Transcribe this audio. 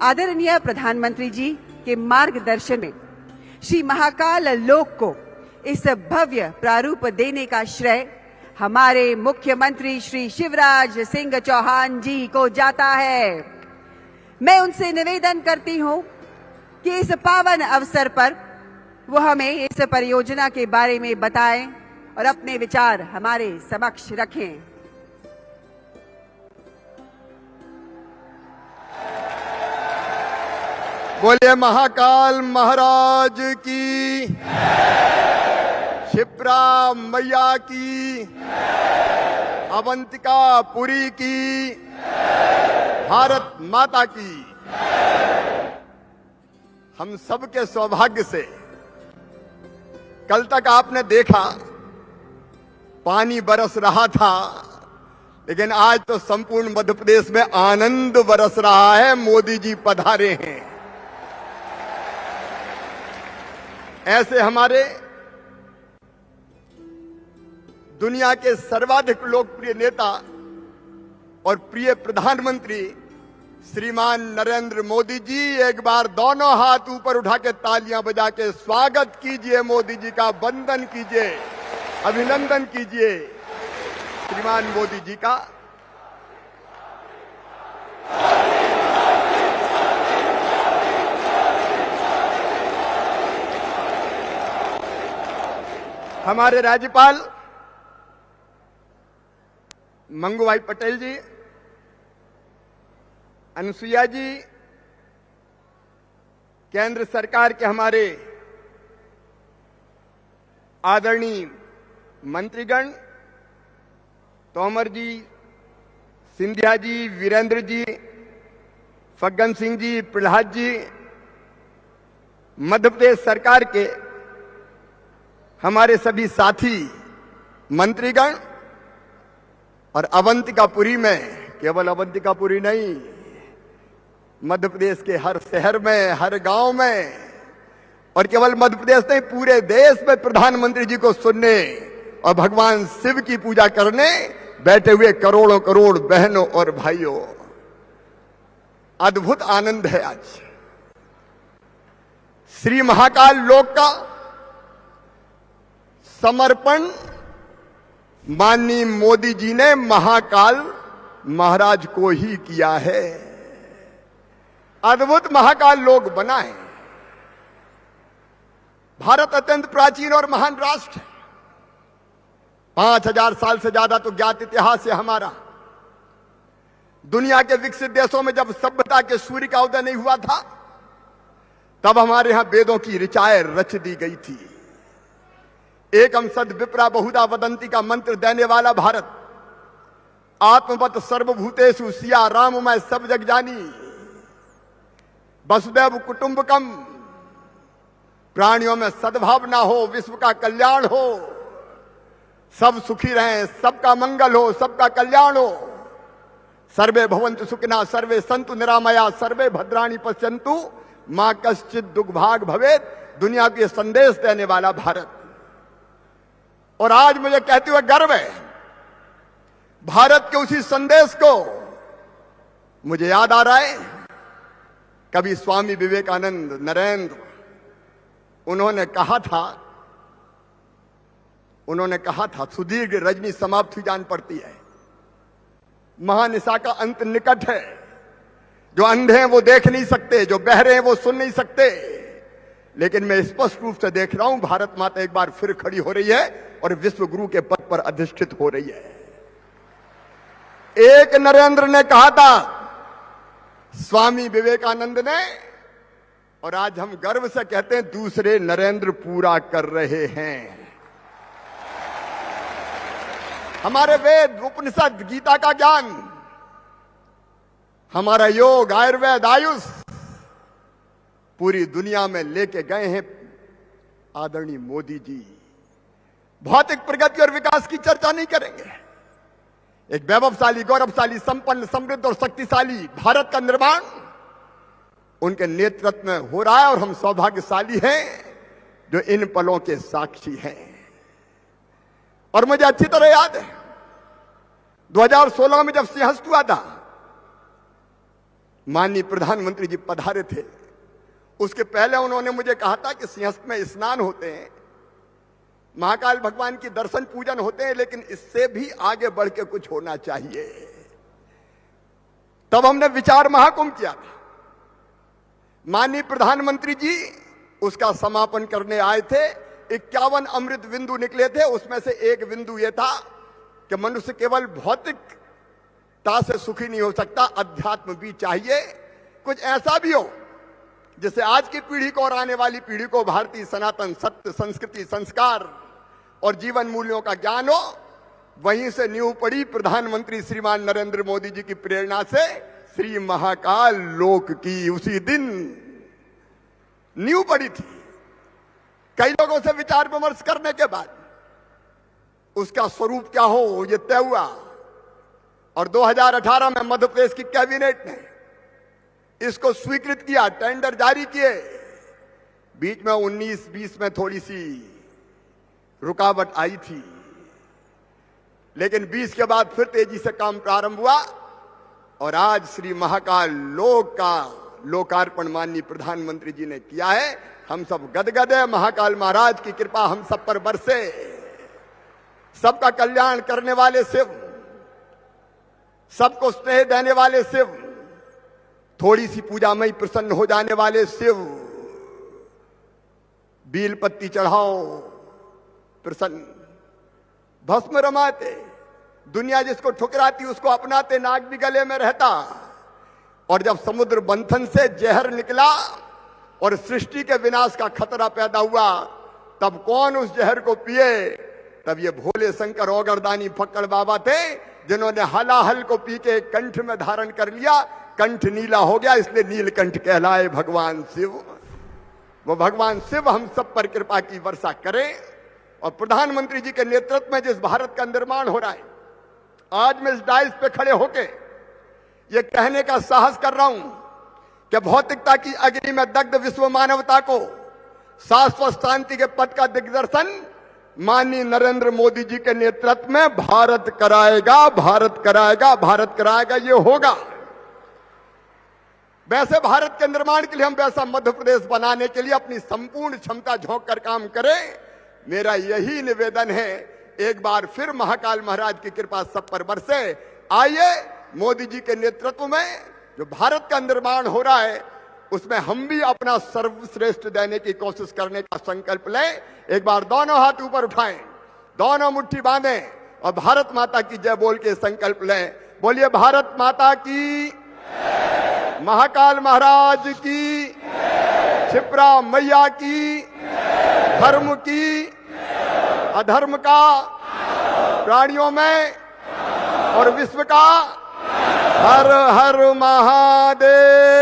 आदरणीय प्रधानमंत्री जी के मार्गदर्शन में श्री महाकाल लोक को इस भव्य प्रारूप देने का श्रेय हमारे मुख्यमंत्री श्री शिवराज सिंह चौहान जी को जाता है। मैं उनसे निवेदन करती हूं कि इस पावन अवसर पर वो हमें इस परियोजना के बारे में बताएं और अपने विचार हमारे समक्ष रखें। बोलिए महाकाल महाराज की, क्षिप्रा मैया की, अवंतिका पुरी की, भारत माता की। हम सबके सौभाग्य से कल तक आपने देखा पानी बरस रहा था, लेकिन आज तो संपूर्ण मध्य प्रदेश में आनंद बरस रहा है। मोदी जी पधारे हैं। ऐसे हमारे दुनिया के सर्वाधिक लोकप्रिय नेता और प्रिय प्रधानमंत्री श्रीमान नरेंद्र मोदी जी, एक बार दोनों हाथ ऊपर उठा के तालियां बजा के स्वागत कीजिए। मोदी जी का वंदन कीजिए, अभिनंदन कीजिए श्रीमान मोदी जी का। हमारे राज्यपाल मंगूभाई पटेल जी, अनुसुईया जी, केंद्र सरकार के हमारे आदरणीय मंत्रीगण, तोमर जी, सिंधिया जी, वीरेंद्र जी, फग्गन सिंह जी, प्रहलाद जी, मध्य प्रदेश सरकार के हमारे सभी साथी मंत्रीगण और अवंतिकापुरी में, केवल अवंतिकापुरी नहीं, मध्य प्रदेश के हर शहर में, हर गांव में, और केवल मध्य प्रदेश नहीं पूरे देश में प्रधानमंत्री जी को सुनने और भगवान शिव की पूजा करने बैठे हुए करोड़ों करोड़ बहनों और भाइयों, अद्भुत आनंद है। आज श्री महाकाल लोक का समर्पण माननीय मोदी जी ने महाकाल महाराज को ही किया है। अद्भुत महाकाल लोक बना है। भारत अत्यंत प्राचीन और महान राष्ट्र है। 5000 साल से ज्यादा तो ज्ञात इतिहास है हमारा। दुनिया के विकसित देशों में जब सभ्यता के सूर्य का उदय नहीं हुआ था, तब हमारे यहां वेदों की ऋचाएं रच दी गई थी। एकम सद विप्रा बहुधा वदंती का मंत्र देने वाला भारत, आत्मवत सर्वभूतेषु सिया राम मैं सब जग जानी, वसुदैव कुटुंबकम, प्राणियों में सद्भावना हो, विश्व का कल्याण हो, सब सुखी रहें, सबका मंगल हो, सबका कल्याण हो। सर्वे भवन्तु सुखिनः, सर्वे सन्तु निरामया, सर्वे भद्राणि पश्यन्तु मां कश्चित् दुर्भाग् भवेत्। दुनिया को यह संदेश देने वाला भारत। और आज मुझे कहते हुए गर्व है, भारत के उसी संदेश को मुझे याद आ रहा है। कभी स्वामी विवेकानंद नरेंद्र, उन्होंने कहा था सुदीर्घ रजनी समाप्त हुई जान पड़ती है, महानिशा का अंत निकट है। जो अंधे हैं वो देख नहीं सकते, जो बहरे हैं वो सुन नहीं सकते, लेकिन मैं स्पष्ट रूप से देख रहा हूं भारत माता एक बार फिर खड़ी हो रही है और विश्व गुरु के पद पर अधिष्ठित हो रही है। एक नरेंद्र ने कहा था, स्वामी विवेकानंद ने, और आज हम गर्व से कहते हैं दूसरे नरेंद्र पूरा कर रहे हैं। हमारे वेद, उपनिषद, गीता का ज्ञान, हमारा योग, आयुर्वेद, आयुष पूरी दुनिया में लेके गए हैं आदरणीय मोदी जी। भौतिक प्रगति और विकास की चर्चा नहीं करेंगे। एक वैभवशाली, गौरवशाली, संपन्न, समृद्ध और शक्तिशाली भारत का निर्माण उनके नेतृत्व में हो रहा है और हम सौभाग्यशाली हैं जो इन पलों के साक्षी हैं। और मुझे अच्छी तरह याद है 2016 में जब सिंहस्थ हुआ था, माननीय प्रधानमंत्री जी पधारे थे, उसके पहले उन्होंने मुझे कहा था कि सिंहस्थ में स्नान होते हैं, महाकाल भगवान की दर्शन पूजन होते हैं, लेकिन इससे भी आगे बढ़ के कुछ होना चाहिए। तब हमने विचार महाकुंभ किया था। माननीय प्रधानमंत्री जी उसका समापन करने आए थे। 51 अमृत बिंदु निकले थे, उसमें से एक बिंदु यह था कि मनुष्य केवल भौतिकता से सुखी नहीं हो सकता, अध्यात्म भी चाहिए। कुछ ऐसा भी हो जिससे आज की पीढ़ी को और आने वाली पीढ़ी को भारतीय सनातन सत्य, संस्कृति, संस्कार और जीवन मूल्यों का ज्ञान हो। वहीं से नींव पड़ी प्रधानमंत्री श्रीमान नरेंद्र मोदी जी की प्रेरणा से श्री महाकाल लोक की। उसी दिन नींव पड़ी थी। कई लोगों से विचार विमर्श करने के बाद उसका स्वरूप क्या हो यह तय हुआ, और 2018 में मध्य प्रदेश की कैबिनेट ने इसको स्वीकृत किया, टेंडर जारी किए। बीच में 19-20 में थोड़ी सी रुकावट आई थी, लेकिन 20 के बाद फिर तेजी से काम प्रारंभ हुआ, और आज श्री महाकाल लोक का लोकार्पण माननीय प्रधानमंत्री जी ने किया है। हम सब गदगद है। महाकाल महाराज की कृपा हम सब पर बरसे। सबका कल्याण करने वाले शिव, सबको स्नेह देने वाले शिव, थोड़ी सी पूजा में ही प्रसन्न हो जाने वाले शिव, बील पत्ती चढ़ाओ प्रसन्न, भस्म रमाते, दुनिया जिसको ठुकराती उसको अपनाते, नाग भी गले में रहता। और जब समुद्र मंथन से जहर निकला और सृष्टि के विनाश का खतरा पैदा हुआ, तब कौन उस जहर को पिए? तब ये भोले शंकर औगरदानी फक्कड़ बाबा थे, जिन्होंने हलाहल को पी के कंठ में धारण कर लिया। कंठ नीला हो गया, इसलिए नीलकंठ कहलाए भगवान शिव। वो भगवान शिव हम सब पर कृपा की वर्षा करें। और प्रधानमंत्री जी के नेतृत्व में जिस भारत का निर्माण हो रहा है, आज मैं इस डाइस पे खड़े होके ये कहने का साहस कर रहा हूं कि भौतिकता की अग्नि में दग्ध विश्व मानवता को शाश्वत शांति के पथ का दिग्दर्शन माननीय नरेंद्र मोदी जी के नेतृत्व में भारत कराएगा, भारत कराएगा, भारत कराएगा, ये होगा। वैसे भारत के निर्माण के लिए हम वैसा मध्य प्रदेश बनाने के लिए अपनी संपूर्ण क्षमता झोंक कर काम करें। मेरा यही निवेदन है। एक बार फिर महाकाल महाराज की कृपा सब पर बरसे। आइए मोदी जी के नेतृत्व में जो भारत का निर्माण हो रहा है, उसमें हम भी अपना सर्वश्रेष्ठ देने की कोशिश करने का संकल्प लें। एक बार दोनों हाथ ऊपर उठाएं, दोनों मुट्ठी बांधें और भारत माता की जय बोल के संकल्प लें। बोलिए भारत माता की, महाकाल महाराज की, क्षिप्रा मैया की, धर्म की, अधर्म का, प्राणियों में और विश्व का हर हर महादेव।